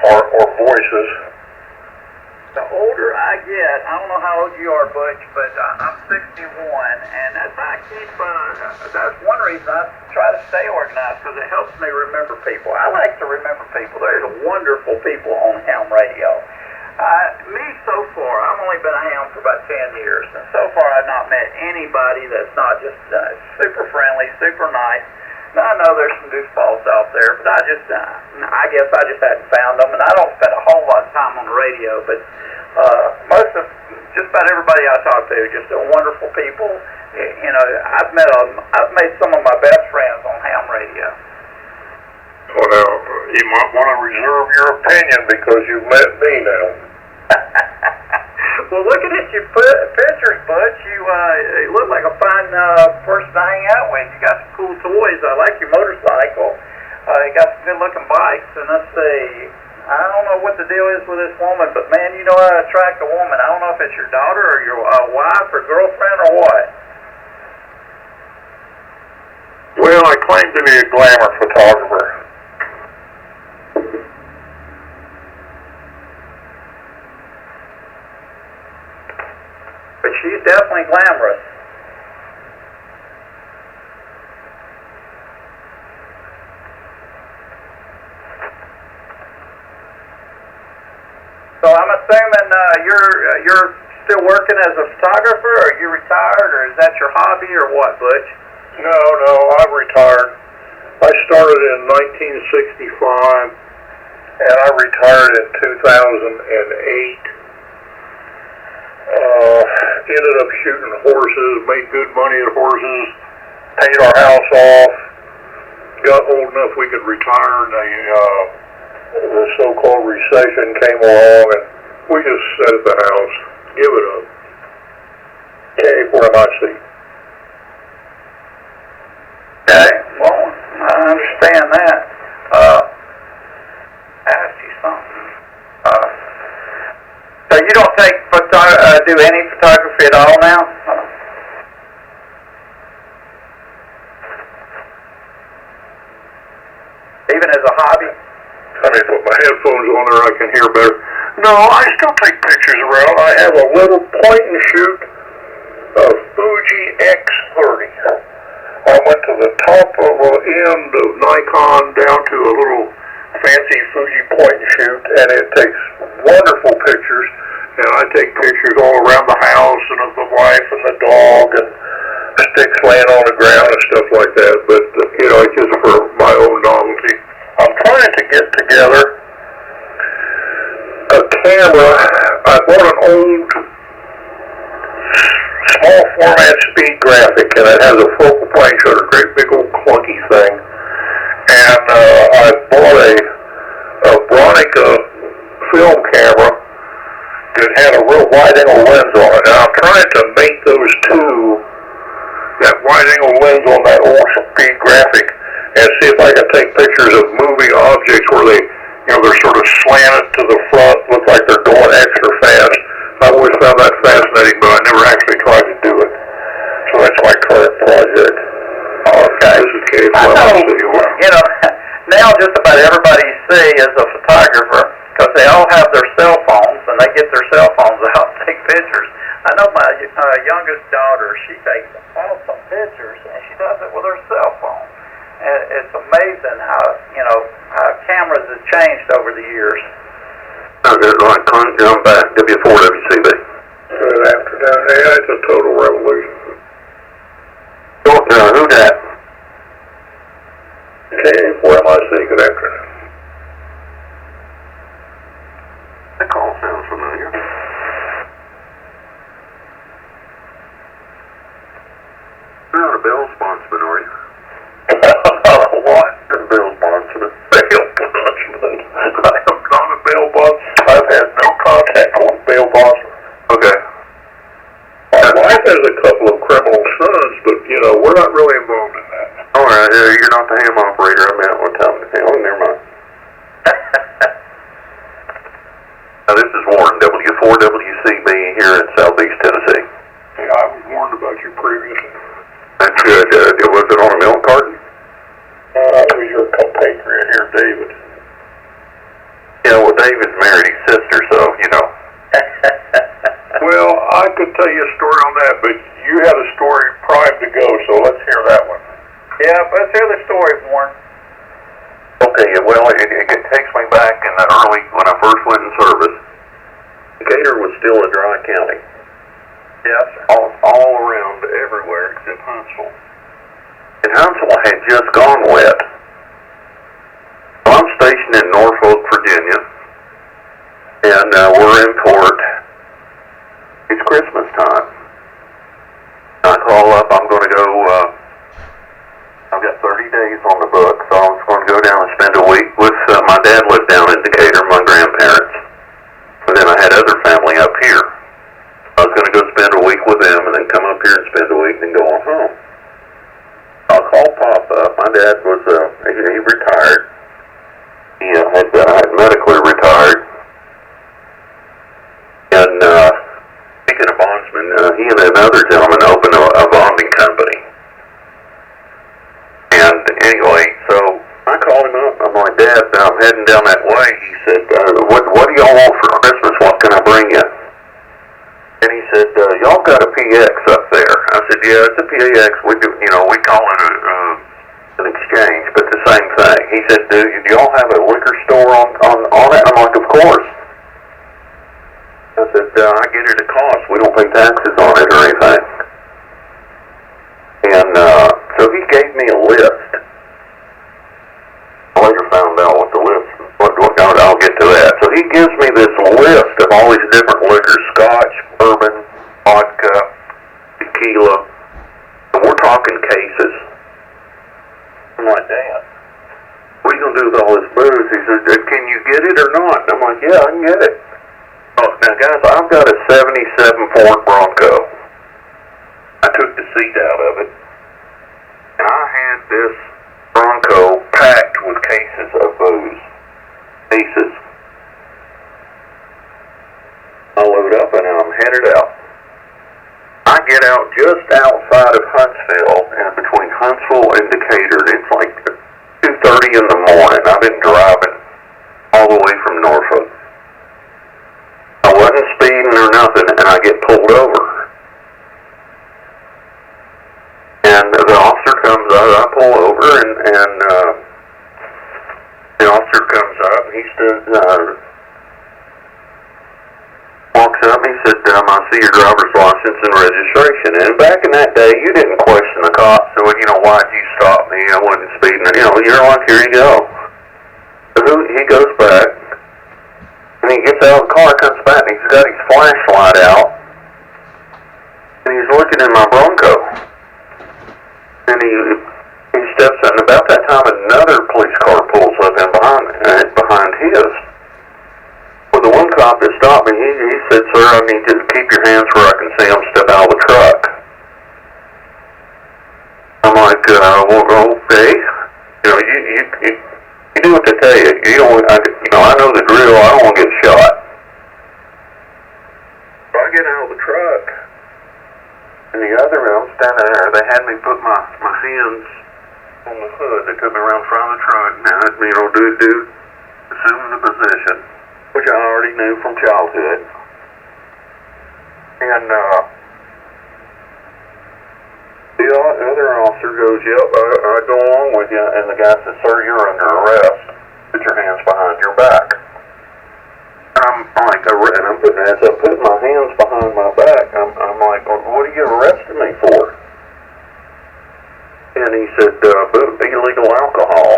or voices. The older I get, I don't know how old you are, Butch, but I'm 61, and that's how I keep, that's one reason I try to stay organized, because it helps me remember people. I like to remember people. There's wonderful people on ham radio. Me, so far, I've only been a ham for about 10 years, and so far I've not met anybody that's not just super friendly, super nice. Now, I know there's some goofballs out there, but I guess I just hadn't found them, and I don't spend a whole lot of time on the radio, but just about everybody I talk to, just wonderful people. You know, I've made some of my best friends on ham radio. Well, you might want to reserve your opinion because you've met me now. Well, looking at your pictures, Butch, you look like a fine person to hang out with. You got some cool toys. I like your motorcycle. You got some good-looking bikes. And let's see, I don't know what the deal is with this woman, but man, you know how to attract a woman. I don't know if it's your daughter or your wife or girlfriend or what. Well, I claim to be a glamour photographer. But she's definitely glamorous. So I'm assuming you're still working as a photographer, or you retired, or is that your hobby, or what, Butch? No, I've retired. I started in 1965, and I retired in 2008. Ended up shooting horses, made good money at horses, paid our house off, got old enough we could retire, and the so-called recession came along, and we just sat at the house, give it up. Okay, where am I seat? Okay, well, I understand that. Ask you something. So you don't do any photography at all now? Even as a hobby? Let me put my headphones on there, I can hear better. No, I still take pictures around. I have a little point and shoot of Fuji X30. I went to the top of an end of Nikon down to a little fancy Fuji point and shoot, and it takes wonderful pictures. And I take pictures all around the house and of the wife and the dog and sticks laying on the ground and stuff like that. But, you know, it's just for my own novelty. I'm trying to get together a camera. I bought an old small format speed graphic, and it has a focal plane shutter, great big old clunky thing. And I bought a Bronica film camera that had a real wide-angle lens on it, and I'm trying to make those two, that wide-angle lens on that old speed graphic, and see if I can take pictures of moving objects where they, you know, they're sort of slanted to the front, look like they're going extra fast. I've always found that fascinating, but I never actually tried to do it. So that's my current project. Okay. This is Cave. I know, you know, now just about everybody you see is a photographer, because they all have their cell phones, and they get their cell phones out and take pictures. I know my youngest daughter, she takes awesome pictures, and she does it with her cell phone. And it's amazing how, you know, how cameras have changed over the years. Okay, right, I'm back, W4WCB. Good afternoon. Yeah, it's a total revolution. Who that? K4MIC, good afternoon. That call sounds familiar. You're not a Bell sponsorman, are you? What? A Bell sponsorman. Bell sponsorman. I am not a Bell sponsorman. I've had no contact with Bell sponsorman. Okay. My wife has a couple of criminal sons, but, you know, we're not really involved in that. All right, you're not the ham operator I met one time. Oh, never mind. Now, this is Warren, W4WCB here in Southeast Tennessee. Yeah, I was warned about you previously. That's good. Was it on a milk carton? It was your compatriot here, David. Yeah, well, David's married his sister, so, you know. Well, I could tell you a story on that, but you had a story primed to go, so let's hear that one. Yeah, let's hear the story, Warren. Okay, well, it takes me back in the early, when I first went in service. Decatur was still a dry county. Yes, sir. All around, everywhere, except Huntsville. And Huntsville had just gone wet. I'm stationed in Norfolk, Virginia, and we're in port. It's Christmas time. I call up, I'm going to go, I've got 30 days on the book, so I was going to go down and spend a week with, my dad lived down in Decatur, my grandparents. But then I had other family up here. I was going to go spend a week with them and then come up here and spend a week and then go on home. I'll call Pop up. My dad was, he retired. He had medically retired. And, speaking of bondsmen, he and another gentleman opened a bonding company. And anyway, so I called him up. I'm like, Dad, I'm heading down that way. He said, what do y'all want for Christmas? What can I bring you? And he said, y'all got a PX up there. I said, yeah, it's a PX. We do, you know, we call it an exchange, but the same thing. He said, do y'all have a liquor store on it? I'm like, of course. I said, I get it at cost. We don't pay taxes on it or anything. And so he gave me a list. I later found out what the list, I'll get to that. So he gives me this list of all these different liquors, scotch, bourbon, vodka, tequila, and we're talking cases. I'm like, Dad, what are you going to do with all this booze? He says, can you get it or not? And I'm like, yeah, I can get it. Oh, now guys, I've got a 77 Ford Bronco. I took the seat out of it, and I had this Bronco packed with cases of booze. Cases. I load up and I'm headed out. I get out just outside of Huntsville, and between Huntsville and Decatur, it's like 2:30 in the morning. I've been driving all the way from Norfolk. I wasn't speeding or nothing, and I get pulled over. And the officer comes up, I pull over, and the officer comes up, and he stood, walks up, and he said, I see your driver's license and registration. And back in that day, you didn't question the cops. So, you know, why'd you stop me? I wasn't speeding. You know, you're like, here you go. So he goes back, and he gets out of the car, comes back, and he's got his flashlight out, and he's looking in my Bronco. And he steps in. About that time, another police car pulls up in behind his. Well, the one cop that stopped me, he said, sir, I need you to keep your hands where I can see them, step out of the truck. I'm like, well, okay. You know, you do what they tell you. I know the drill. I don't want to get shot. So I get out of the truck. And the other, I'm standing there, they had me put my hands on the hood. They took me around front of the truck. Now, you know, assume the position, which I already knew from childhood. And the other officer goes, yep, I go along with you. And the guy says, sir, you're under arrest. Put your hands behind your back. I'm like, and as I put my hands behind my back, I'm like, well, what are you arresting me for? And he said, illegal alcohol.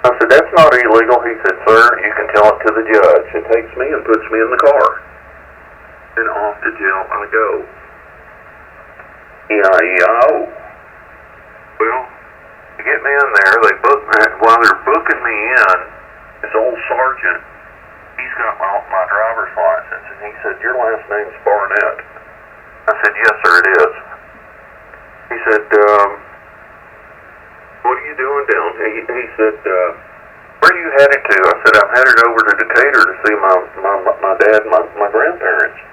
I said, that's not illegal. He said, sir, you can tell it to the judge. It takes me and puts me in the car. And off to jail I go. E-I-E-I-O. Well, to get me in there, while they're booking me in, this old sergeant, he's got my driver's license, and he said, your last name's Barnett. I said, yes, sir, it is. He said, what are you doing down here? He said, where are you headed to? I said, I'm headed over to Decatur to see my dad and my grandparents.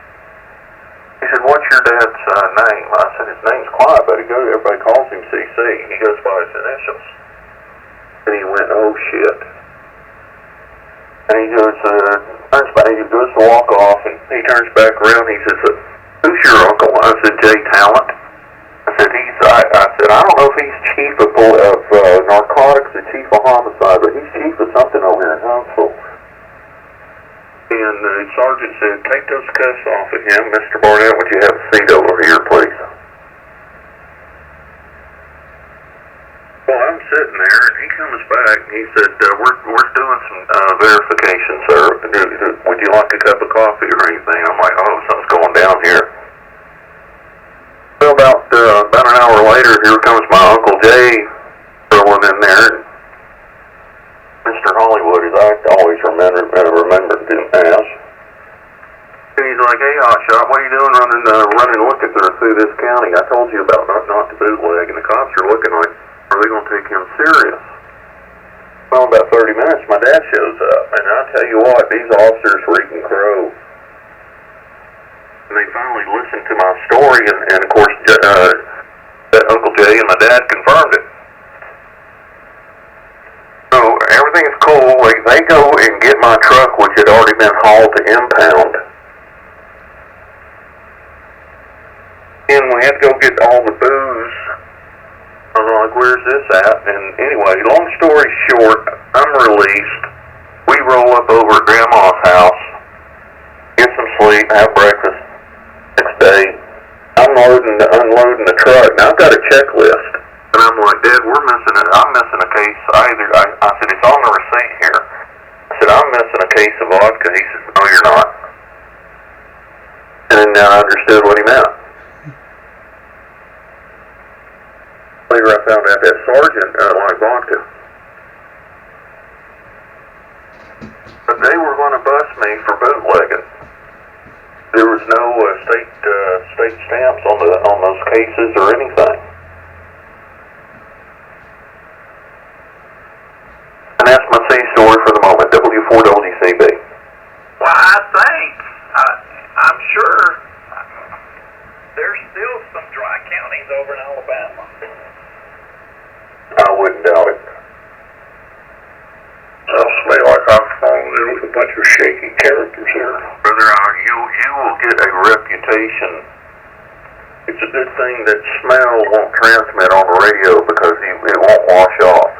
He said, what's your dad's name? I said, his name's Clyde, but everybody calls him CC. He goes by his initials. And he went, oh, shit. And he goes, turns back, he goes to walk off, and he turns back around, he says, who's your uncle? I said, Jay Talent. I said, I don't know if he's chief of narcotics or chief of homicide, but he's chief of something over here in Huntsville. And the sergeant said, take those cuffs off of him. Mr. Barnett, would you have a seat over here, please? Well, I'm sitting there, and he comes back, and he said, we're doing some verification, sir. Would you like a cup of coffee or anything? I'm like, oh, something's going down here. Well, about an hour later, here comes my Uncle Jay rolling in there. Mr. Hollywood, as I always remembered him as. And he's like, hey, hotshot, what are you doing running looking through this county? I told you about not to bootleg, and the cops are looking like, are they going to take him serious? Well, about 30 minutes, my dad shows up, and I tell you what, these officers reek and crow. And they finally listened to my story, and of course, Uncle Jay and my dad confirmed it. So everything's cool. They go and get my truck, which had already been hauled to impound. And we had to go get all the booze. I was like, where's this at? And anyway, long story short, I'm released. We roll up over at Grandma's house, get some sleep, have breakfast. Next day, I'm unloading the truck. Now I've got a checklist. And I'm like, Dad, I'm missing a case. I said, it's on the receipt here. I said, I'm missing a case of vodka. He said, no, you're not. And then I understood what he meant. Later I found out that sergeant liked vodka. But they were going to bust me for bootlegging. There was no state stamps on those cases or anything. And that's my C story for the moment. W4WCB. Well, I'm sure there's still some dry counties over in Alabama. I wouldn't doubt it. Sounds to me like I've fallen in with a bunch of shaky characters here. Brother, you will get a reputation. It's a good thing that smell won't transmit on the radio because it won't wash off.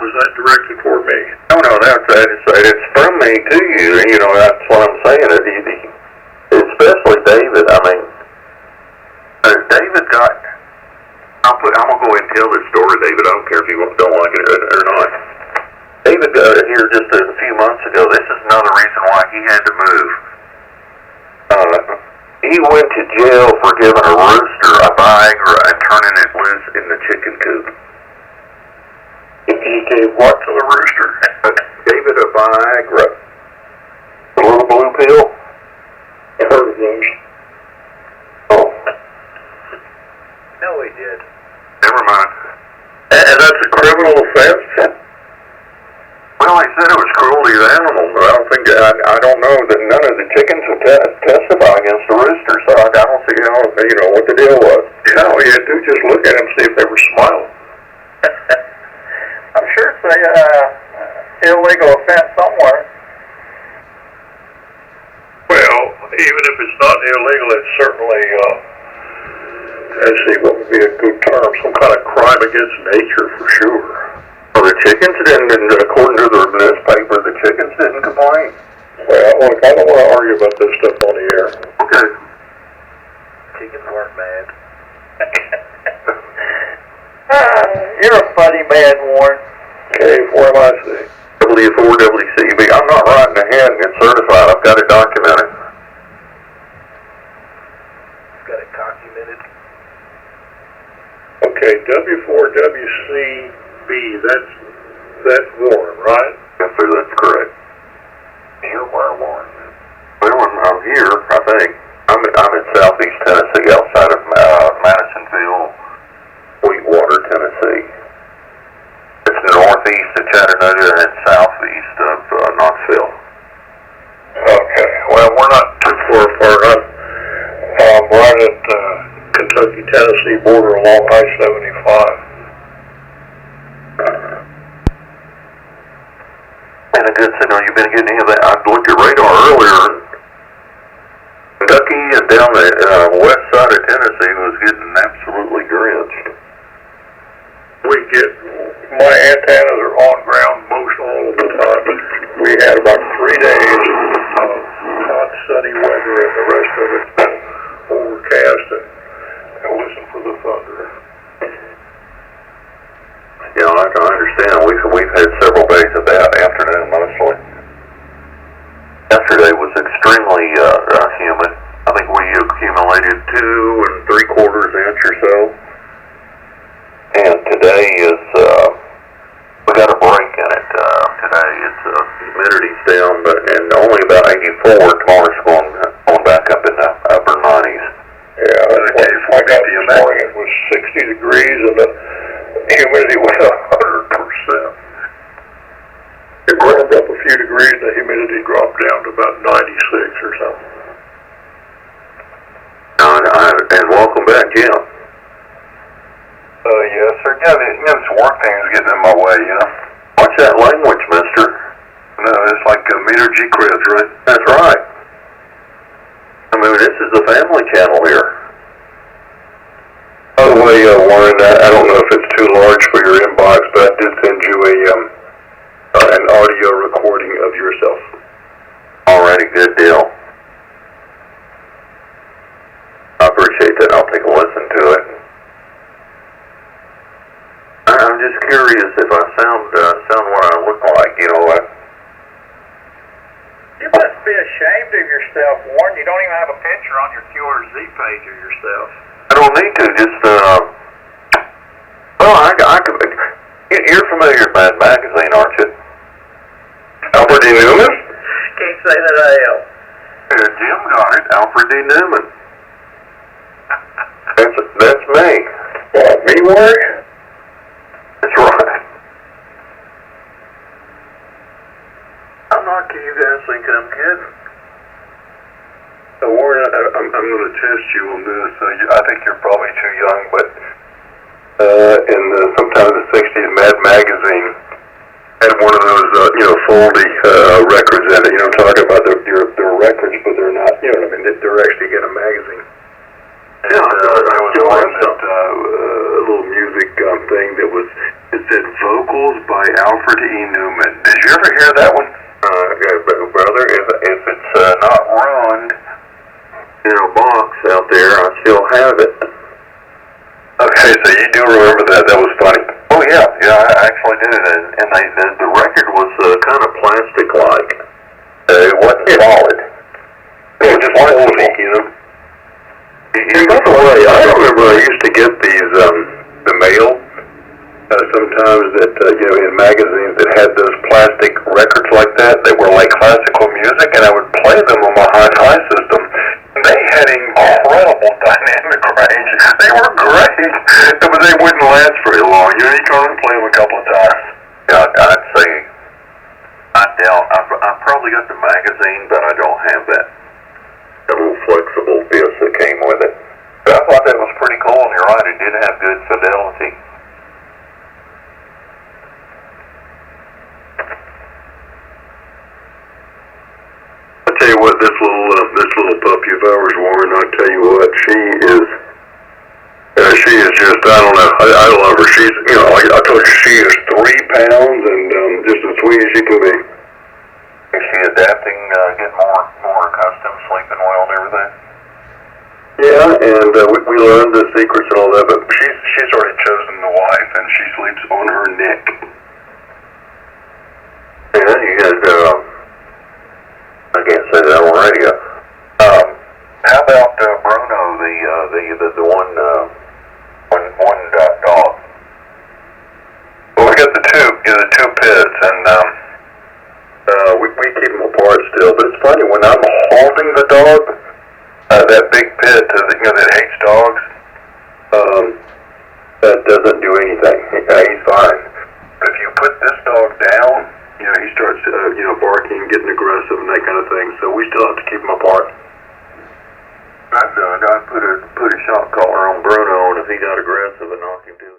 Was that directed toward me? No, it's from me to you. You know, that's what I'm saying. Especially David. I mean, David got. I'm gonna go ahead and tell this story, David. I don't care if you don't like it or not. David got here just a few months ago. This is another reason why he had to move. He went to jail for giving a rooster a Viagra and turning it loose in the chicken coop. He gave what to the rooster? David a Viagra. The little blue pill? I heard of those. Oh. No, he did. Never mind. And that's a criminal offense? Well, he said it was cruelty to animals, but I don't know that none of the chickens would testify against the rooster, so I don't see what the deal was. Yeah, all you had to do just look at them and see if they were smiling. I'm sure it's a illegal offense somewhere. Well, even if it's not illegal, it's certainly, let's see, what would be a good term? Some kind of crime against nature, for sure. Well, the chickens didn't, according to the newspaper, the chickens didn't complain. Well, look, I don't want to argue about this stuff on the air. Okay. Chickens weren't bad. You're a funny man, Warren. Okay, what am I saying? W4WCB. I'm not writing ahead and get certified. I've got it documented. Got it documented. Okay, W4WCB, that's Warren, right? Yes, sir, that's correct. Here, where, Warren? Well, I'm here, I think. I'm in southeast Tennessee, outside of Madisonville, Sweetwater, Tennessee. It's northeast of Chattanooga and southeast of Knoxville. Okay, well, we're not too far apart. I'm right at Kentucky-Tennessee border along I-75. And a good signal. You've been getting any of that? I looked at radar earlier. Kentucky and down the west side of Tennessee was getting absolutely drenched. My antennas are on ground most all of the time. We had about 3 days of hot, sunny weather, and the rest of it's been overcast, and listen for the thunder. Yeah, I can understand. We've had several days of that, afternoon mostly. Yesterday was extremely humid. I think we accumulated 2 3/4 inch or so. And today is, we got a break in it. Today it's humidity's down, and only about 84. Tomorrow's going back up in the upper 90s. Yeah, I got this morning, it was 60 degrees, and the humidity was 100%. It warmed up a few degrees, the humidity dropped down to about 96 or something. And welcome back, Jim. Yes, sir. Yeah, this work thing is getting in my way, you know. What's that language, mister? No, it's like meter G cribs, right? That's right. I mean, this is the family channel here. By the way, Warren, I don't know if it's too large for your inbox, but I did send you an audio recording of yourself. Alrighty, good deal. I appreciate that. I'll take a listen to it. I'm just curious if I sound what I look like, you know. You must be ashamed of yourself, Warren. You don't even have a picture on your QRZ page of yourself. I don't need to. Just well, I could. You're familiar with Mad Magazine, aren't you? Alfred D. Newman? Can't say that I am. Jim got it. Alfred D. Newman. That's me. What, me, Warren? That's right. I'm not kidding. You guys think I'm kidding? Warren, I'm going to test you on this. I think you're probably too young, but sometime in the 60s, Mad Magazine had one of those, foldy records in it. You know, I'm talking about they're records, but they're not, you know what I mean? They're actually in a magazine. And, Yeah, there was one that, a little music thing it said vocals by Alfred E. Newman. Did you ever hear that one? Brother, if it's not ruined in a box out there, I still have it. Okay, so you do remember that. That was funny. Oh yeah, I actually did, and the record was kind of plastic-like. It wasn't solid. It was just foldy, you know. And by the way, I remember I used to get these, the mail, sometimes that, in magazines that had those plastic records like that. They were like classical music, and I would play them on my hi-fi system. They had incredible dynamic range. They were great, but they wouldn't last very long. You know, you can only play them a couple of times. Yeah, I'd say, I doubt, I probably got the magazine, but I don't have that little flexible disc that came with it. But I thought that was pretty cool, and you're right, it did have good fidelity. I tell you what, this little puppy of ours, Warren, I tell you what, she is just, I don't know, I love her. She's, like I told you, she is 3 pounds and just as sweet as she can be. Is she adapting, getting more accustomed, sleeping well and everything? Yeah, and we learned the secrets and all that, but she's already chosen the wife, and she sleeps on her neck. Yeah, you guys, I can't say that on radio. How about Bruno, the one dog? Well, we got the two pits, and we keep them apart still. But it's funny, when I'm holding the dog, that big pit that hates dogs, that doesn't do anything. He's fine. But if you put this dog down, he starts barking, getting aggressive, and that kind of thing. So we still have to keep them apart. I put a shock collar on Bruno, and if he got aggressive, I knocked him to